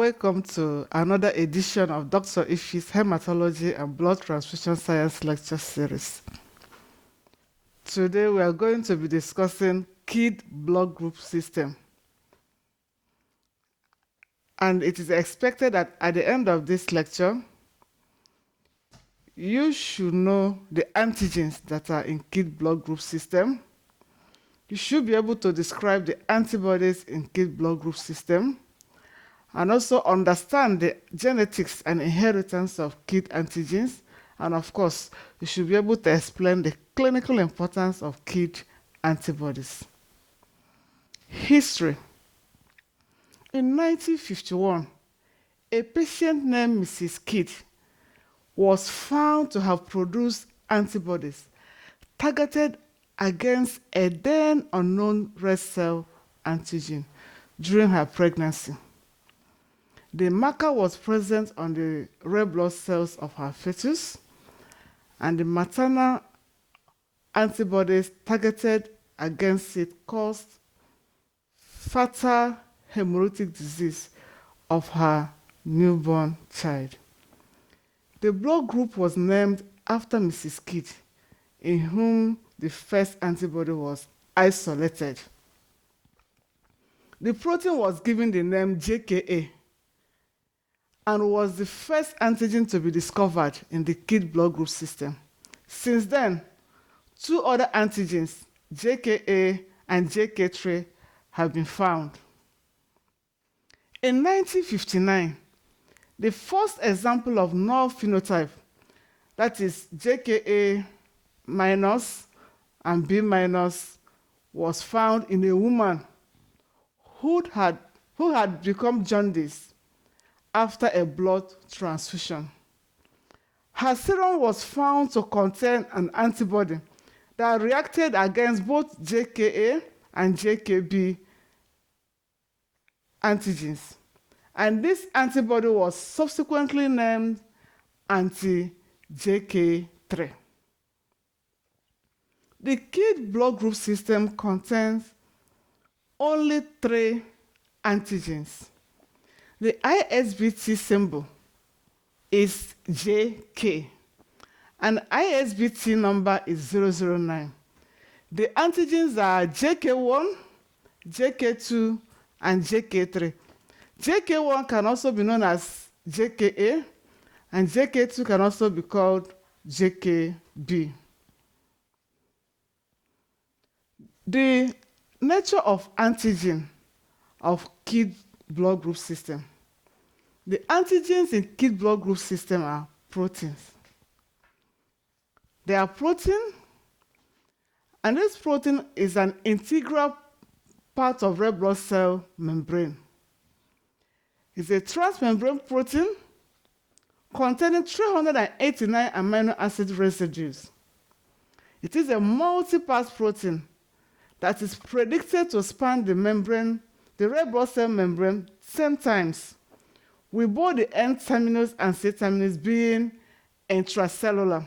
Welcome to another edition of Dr. Ify's Hematology and Blood Transfusion Science Lecture Series. Today we are going to be discussing KID blood group system. And it is expected that at the end of this lecture, you should know the antigens that are in KID blood group system. You should be able to describe the antibodies in KID blood group system, and also understand the genetics and inheritance of KID antigens. And of course, you should be able to explain the clinical importance of KID antibodies. History. In 1951, a patient named Mrs. KID was found to have produced antibodies targeted against a then unknown red cell antigen during her pregnancy. The marker was present on the red blood cells of her fetus, and the maternal antibodies targeted against it caused fatal hemolytic disease of her newborn child. The blood group was named after Mrs. KID, in whom the first antibody was isolated. The protein was given the name JKA and was the first antigen to be discovered in the KID blood group system. Since then, two other antigens, JKA and JK3, have been found. In 1959, the first example of null phenotype, that is JKA minus and B minus, was found in a woman who had become jaundice after a blood transfusion. Her serum was found to contain an antibody that reacted against both JKA and JKB antigens, and this antibody was subsequently named anti-JK3. The KID blood group system contains only 3 antigens. The ISBT symbol is JK, and ISBT number is 009. The antigens are JK1, JK2, and JK3. JK1 can also be known as JKA, and JK2 can also be called JKB. The nature of antigen of KID blood group system. The antigens in KID blood group system are proteins. They are protein, and this protein is an integral part of red blood cell membrane. It's a transmembrane protein containing 389 amino acid residues. It is a multi-pass protein that is predicted to span the membrane, the red blood cell membrane, 10 times, with both the N terminus and C terminus being intracellular.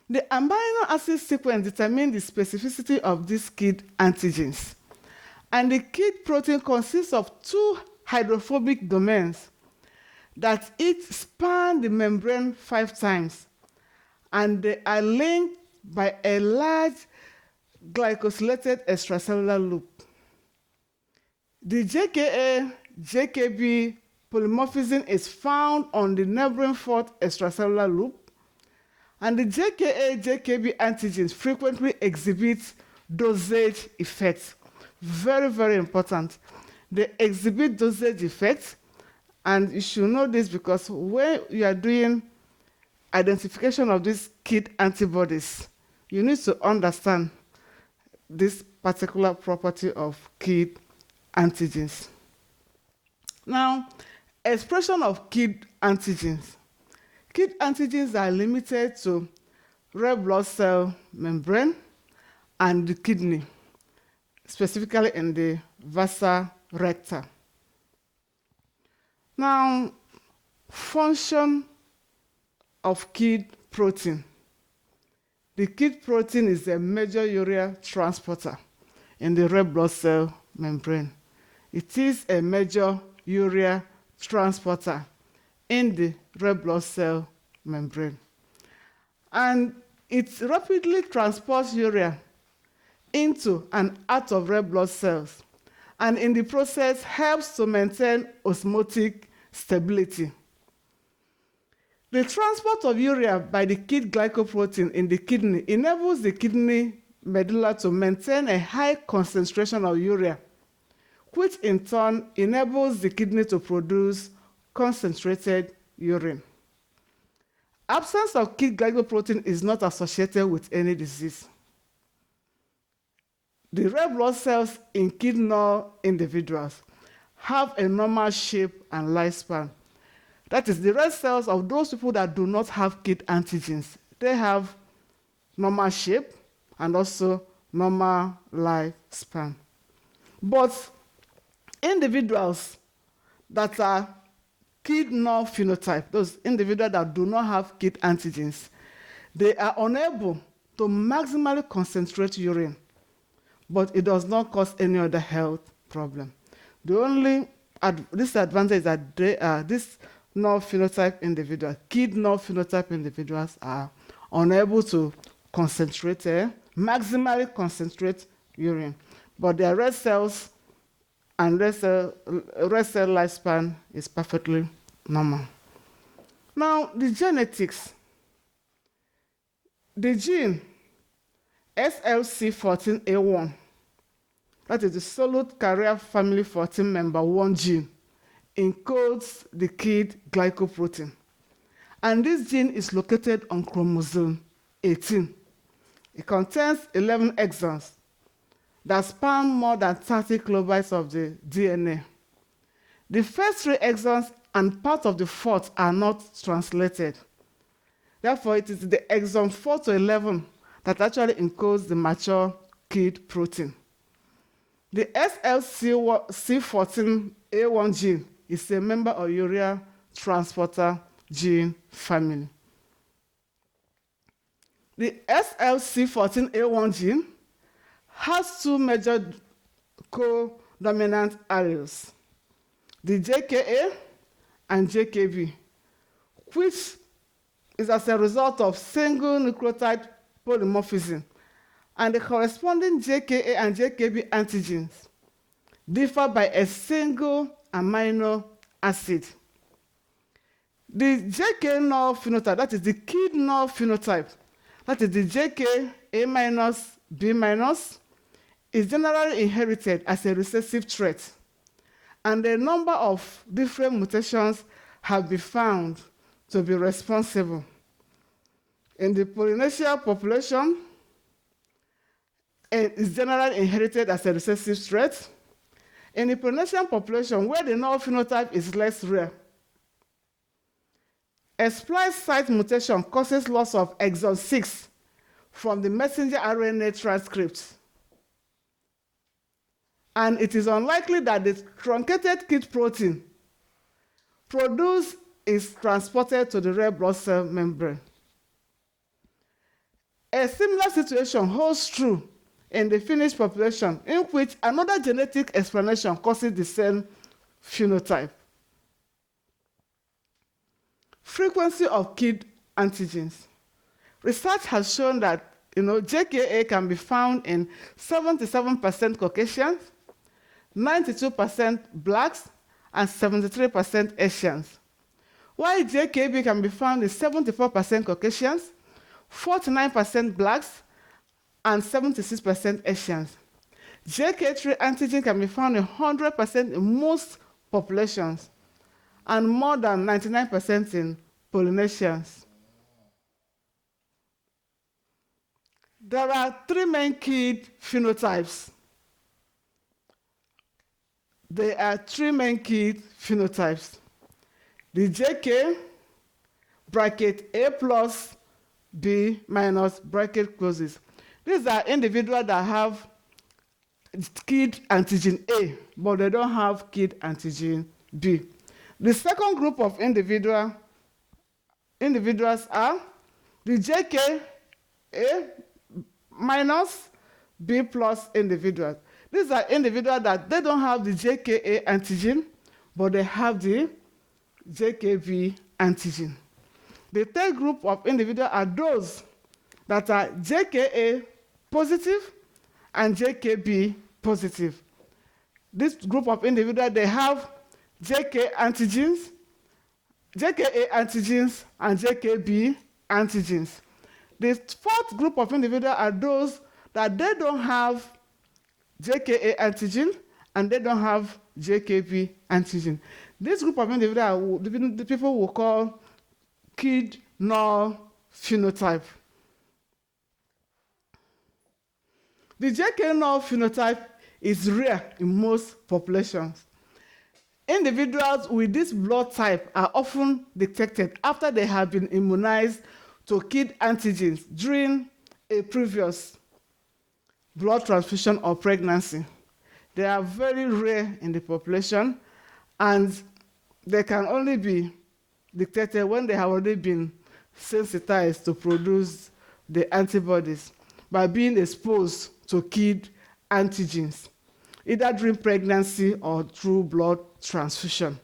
The amino acid sequence determines the specificity of these KID antigens. And the KID protein consists of 2 hydrophobic domains that each span the membrane 5 times, and they are linked by a large glycosylated extracellular loop. The JKA JKB polymorphism is found on the neighboring 4th extracellular loop, and the JKA JKB antigens frequently exhibit dosage effects. Very, very important. They exhibit dosage effects, and you should know this because when you are doing identification of these KID antibodies, you need to understand this particular property of KID antigens. Now, expression of KID antigens. KID antigens are limited to red blood cell membrane and the kidney, specifically in the vasa recta. Now, function of KID protein. The KID protein is a major urea transporter in the red blood cell membrane. It is a major urea transporter in the red blood cell membrane. And it rapidly transports urea into and out of red blood cells, and in the process helps to maintain osmotic stability. The transport of urea by the KIT glycoprotein in the kidney enables the kidney medulla to maintain a high concentration of urea, which in turn enables the kidney to produce concentrated urine. Absence of KIT glycoprotein is not associated with any disease. The red blood cells in kidney individuals have a normal shape and lifespan. That is, the red cells of those people that do not have KIT antigens, they have normal shape and also normal lifespan. But individuals that are kidney phenotype, those individuals that do not have KIT antigens, they are unable to maximally concentrate urine, but it does not cause any other health problem. The only disadvantage is that they are this non-phenotype individuals, kidney phenotype individuals are unable to concentrate, maximally concentrate urine, but their red cells and red cell lifespan is perfectly normal. Now, the genetics. The gene SLC14A1, that is the solute carrier family 14 member 1 gene, encodes the KIT glycoprotein. And this gene is located on chromosome 18. It contains 11 exons that span more than 30 kilobytes of the DNA. The first 3 exons and part of the fourth are not translated. Therefore, it is the exon 4 to 11 that actually encodes the mature KIT protein. The SLC14A1 gene is a member of urea transporter gene family. The SLC14A1 gene has 2 major co-dominant alleles, the JKA and JKB, which is as a result of single nucleotide polymorphism, and the corresponding JKA and JKB antigens differ by a single amino acid. The JK null phenotype, that is the KIT null phenotype, that is the JKA minus B minus, is generally inherited as a recessive trait, and a number of different mutations have been found to be responsible. In the Polynesian population, it is generally inherited as a recessive trait. In the Polynesian population, where the null phenotype is less rare, a splice site mutation causes loss of exon 6 from the messenger RNA transcript. And it is unlikely that the truncated KIT protein produced is transported to the red blood cell membrane. A similar situation holds true in the Finnish population, in which another genetic explanation causes the same phenotype. Frequency of KIT antigens. Research has shown that JKA can be found in 77% Caucasians, 92% blacks, and 73% Asians, while JKB can be found in 74% Caucasians, 49% blacks, and 76% Asians. JK3 antigen can be found in 100% in most populations, and more than 99% in Polynesians. There are 3 main KIT phenotypes. There are 3 main KIT phenotypes. The JK, bracket A plus B minus bracket closes. These are individuals that have KIT antigen A, but they don't have KIT antigen B. The second group of individuals are the JK A minus B plus individuals. These are individuals that they don't have the JKA antigen, but they have the JKB antigen. The third group of individuals are those that are JKA positive and JKB positive. This group of individuals, they have JKA antigens and JKB antigens. The fourth group of individuals are those that they don't have JKA antigen and they don't have JKB antigen. This group of individuals, the people will call kid null phenotype. The JK null phenotype is rare in most populations. Individuals with this blood type are often detected after they have been immunized to kid antigens during a previous blood transfusion or pregnancy. They are very rare in the population, and they can only be detected when they have already been sensitized to produce the antibodies by being exposed to kid antigens, either during pregnancy or through blood transfusion.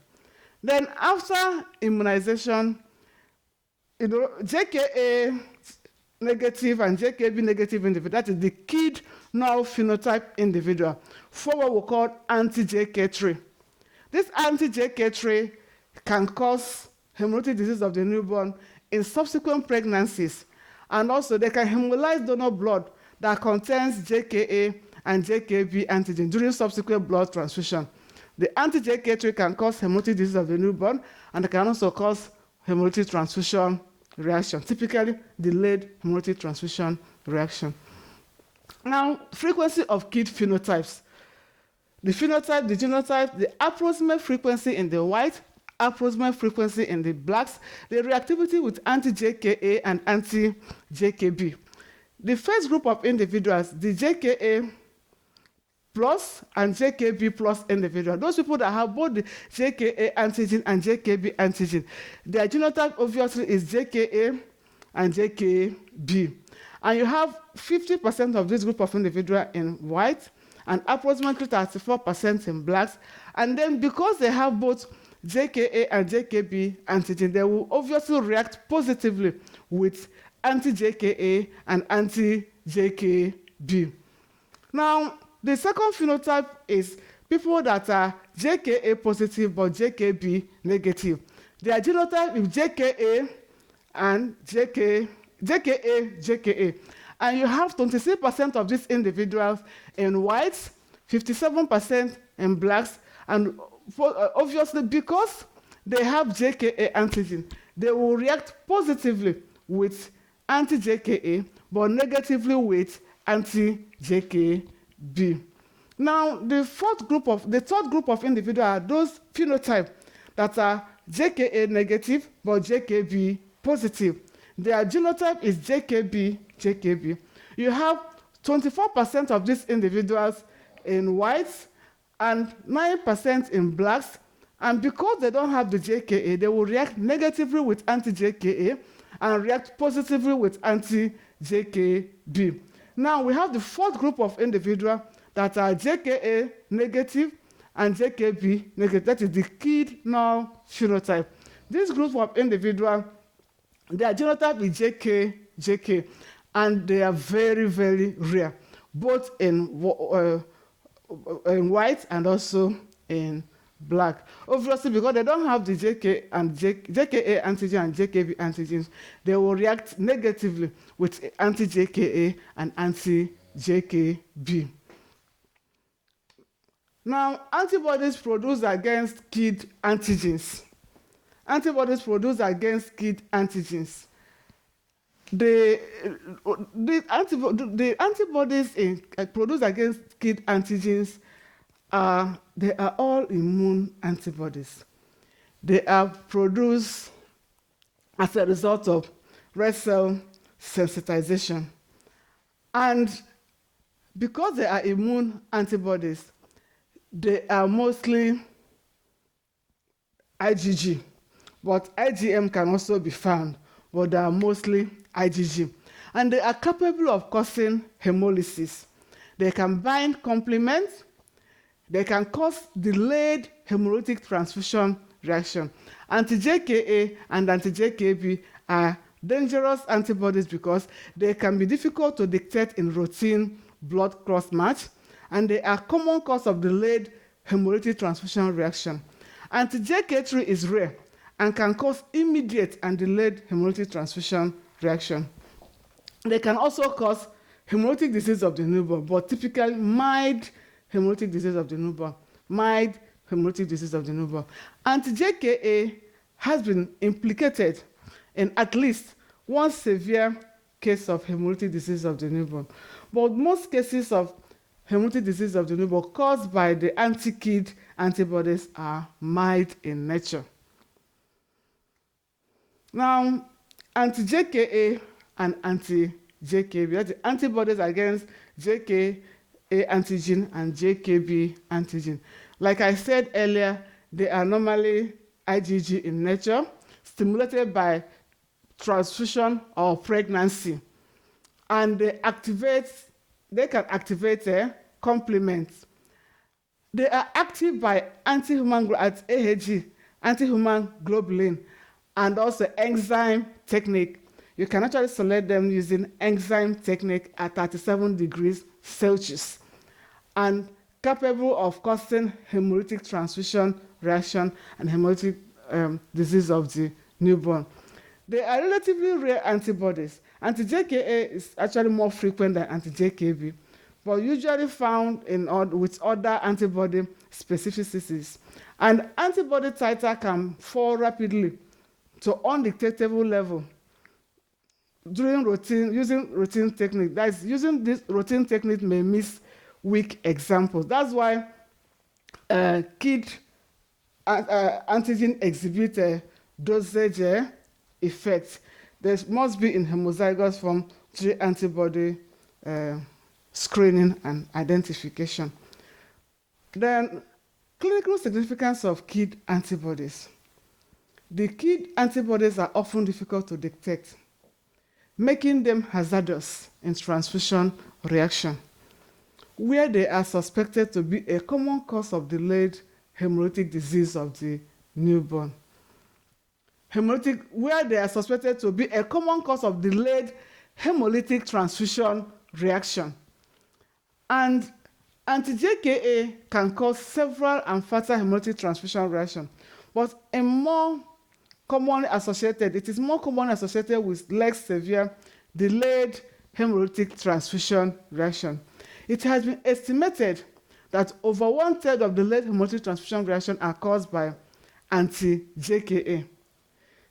Then after immunization, JKA negative and JKB negative individual, that is the kid null phenotype individual, for what we call anti-JK3. This anti-JK3 can cause hemolytic disease of the newborn in subsequent pregnancies, and also they can hemolyze donor blood that contains JKA and JKB antigen during subsequent blood transfusion. The anti-JK3 can cause hemolytic disease of the newborn, and it can also cause hemolytic transfusion reaction, typically delayed hemolytic transfusion reaction. Now, frequency of kid phenotypes. The phenotype, the genotype, the approximate frequency in the white, approximate frequency in the blacks, the reactivity with anti-JKA and anti-JKB. The first group of individuals, the JKA plus and JKB plus individual, those people that have both the JKA antigen and JKB antigen, their genotype obviously is JKA and JKB. And you have 50% of this group of individuals in white and approximately 34% in blacks. And then because they have both JKA and JKB antigen, they will obviously react positively with anti-JKA and anti-JKB. Now, the second phenotype is people that are JKA positive but JKB negative. Their genotype is JKA and JKA. And you have 26% of these individuals in whites, 57% in blacks, and obviously because they have JKA antigen, they will react positively with anti-JKA but negatively with anti-JKB. Now, the third group of individuals are those phenotypes that are JKA negative but JKB positive. Their genotype is JKB. You have 24% of these individuals in whites and 9% in blacks, and because they don't have the JKA, they will react negatively with anti-JKA and react positively with anti-JKB. Now we have the fourth group of individuals that are JKA negative and JKB negative. That is the kid null phenotype. This group of individuals, their genotype is JK, and they are very, very rare, both in white and also in black. Obviously, because they don't have the JKA antigen and JKB antigens, they will react negatively with anti-JKA and anti-JKB. Now, antibodies produced against kid antigens. Antibodies produced against kid antigens. The antibodies produced against kid antigens they are all immune antibodies. They are produced as a result of red cell sensitization. And because they are immune antibodies, they are mostly IgG, but IgM can also be found, but they are mostly IgG. And they are capable of causing hemolysis. They can bind complement, they can cause delayed hemolytic transfusion reaction. Anti-JKA and anti-JKB are dangerous antibodies because they can be difficult to detect in routine blood cross-match, and they are common cause of delayed hemolytic transfusion reaction. Anti-JK3 is rare and can cause immediate and delayed hemolytic transfusion reaction. They can also cause hemolytic disease of the newborn, but typically mild hemolytic disease of the newborn. Mild hemolytic disease of the newborn. Anti-JKA has been implicated in at least one severe case of hemolytic disease of the newborn. But most cases of hemolytic disease of the newborn caused by the anti-KID antibodies are mild in nature. Now, anti-JKA and anti-JKB, that's the antibodies against JKA antigen and JKB antigen. Like I said earlier, they are normally IgG in nature, stimulated by transfusion or pregnancy, and they can activate complements. They are active by anti-human AHG, anti-human globulin, and also enzyme technique. You can actually select them using enzyme technique at 37 degrees Celsius, and capable of causing hemolytic transfusion reaction and hemolytic disease of the newborn. They are relatively rare antibodies. Anti-JKA is actually more frequent than anti-JKB, but usually found with other antibody specificities. And antibody titer can fall rapidly to undetectable level during using routine technique. That is, using this routine technique may miss weak examples. That's why KID antigen exhibit a dosage effect. There must be in homozygous form through antibody screening and identification. Then, clinical significance of KID antibodies. The KID antibodies are often difficult to detect, making them hazardous in transfusion reaction, where they are suspected to be a common cause of delayed hemolytic disease of the newborn. Where they are suspected to be a common cause of delayed hemolytic transfusion reaction. And anti-JKA can cause several and fatal hemolytic transfusion reactions, but it is more commonly associated with less severe delayed hemolytic transfusion reaction. It has been estimated that over 1/3 of delayed hemolytic transfusion reactions are caused by anti-JKA.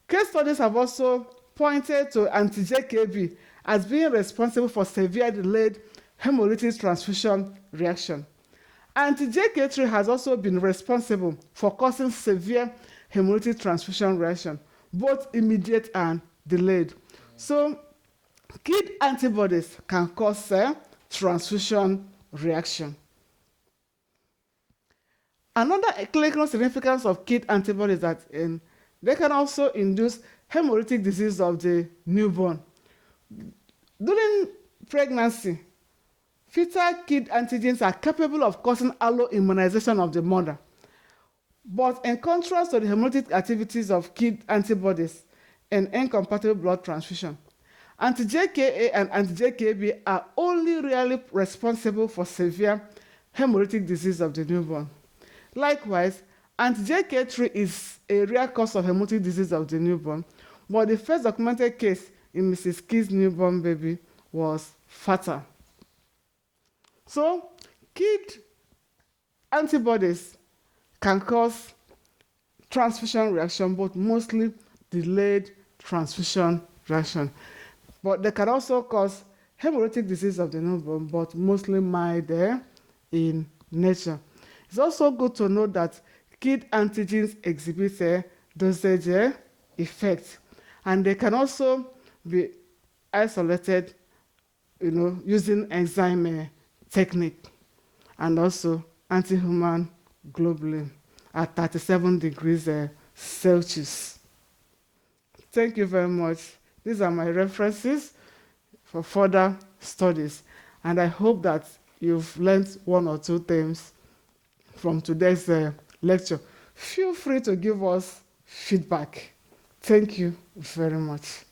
Case studies have also pointed to anti-JKB as being responsible for severe delayed hemolytic transfusion reaction. Anti-JK3 has also been responsible for causing severe hemolytic transfusion reaction, both immediate and delayed. So, KID antibodies can cause transfusion reaction. Another clinical significance of KID antibodies is that they can also induce hemolytic disease of the newborn. During pregnancy, fetal KID antigens are capable of causing alloimmunization of the mother. But in contrast to the hemolytic activities of KID antibodies in incompatible blood transfusion, anti-JKA and anti-JKB are only rarely responsible for severe hemolytic disease of the newborn. Likewise, anti-JK3 is a rare cause of hemolytic disease of the newborn, but the first documented case in Mrs. Kid's newborn baby was fatal. So, KID antibodies can cause transfusion reaction, but mostly delayed transfusion reaction. But they can also cause hemolytic disease of the newborn, but mostly mild in nature. It's also good to know that KID antigens exhibit a dosage effect, and they can also be isolated, using enzyme technique, and also anti-human globulin at 37 degrees Celsius. Thank you very much. These are my references for further studies, and I hope that you've learned one or two things from today's lecture, feel free to give us feedback. Thank you very much.